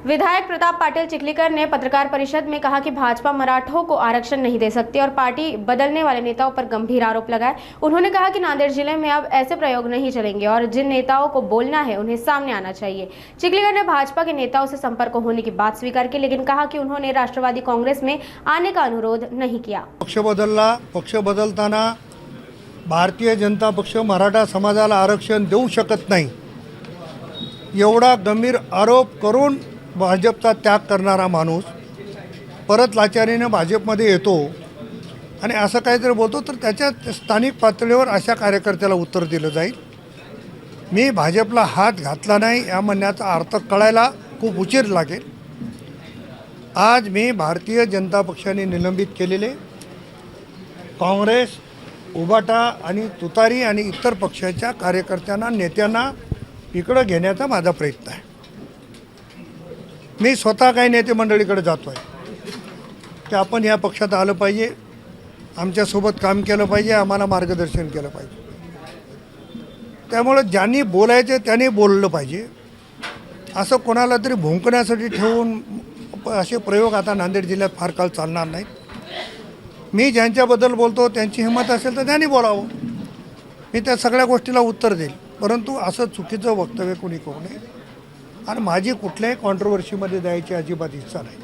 विधायक प्रताप पाटिल चिखलीकर ने पत्रकार परिषद में कहा कि भाजपा मराठों को आरक्षण नहीं दे सकती और पार्टी बदलने वाले नेताओं पर गंभीर आरोप लगाए। उन्होंने कहा कि नांदेड़ जिले में अब ऐसे प्रयोग नहीं चलेंगे और जिन नेताओं को बोलना है उन्हें सामने आना चाहिए। चिखलीकर ने भाजपा के नेताओं से संपर्क होने की बात स्वीकार की, लेकिन कहा कि उन्होंने राष्ट्रवादी कांग्रेस में आने का अनुरोध नहीं किया। पक्ष बदलला, पक्ष बदलताना भारतीय जनता पक्ष मराठा समाजाला आरक्षण देऊ शकत नाही एवढा गंभीर आरोप करून भाजपचा त्याग करणारा माणूस परत लाचारीने भाजपमध्ये येतो आणि असं काहीतरी बोलतो, तर त्याच्या स्थानिक पातळीवर अशा कार्यकर्त्याला उत्तर दिलं जाईल। मी भाजपला हात घातला नाही या म्हणण्याचा अर्थ कळायला खूप उशीर लागेल। आज मी भारतीय जनता पक्षाने निलंबित केलेले काँग्रेस, उबाटा आणि तुतारी आणि इतर पक्षाच्या कार्यकर्त्यांना, नेत्यांना इकडं घेण्याचा माझा प्रयत्न आहे। मी स्वतः काही नेते मंडळीकडे जातो आहे की आपण या पक्षात आलं पाहिजे, आमच्यासोबत काम केलं पाहिजे, आम्हाला मार्गदर्शन केलं पाहिजे। त्यामुळे ज्यांनी बोलायचे त्यांनी बोललं पाहिजे। असं कोणाला तरी भुंकण्यासाठी ठेवून असे प्रयोग आता नांदेड जिल्ह्यात फार काळ चालणार नाहीत। मी ज्यांच्याबद्दल बोलतो त्यांची हिंमत असेल तर त्यांनी बोलावं, मी त्या सगळ्या गोष्टीला उत्तर देईल। परंतु असं चुकीचं वक्तव्य कोणी करू नये आणि माझी कुठल्याही कॉन्ट्रोवर्सीमध्ये द्यायची अजिबात इच्छा नाही।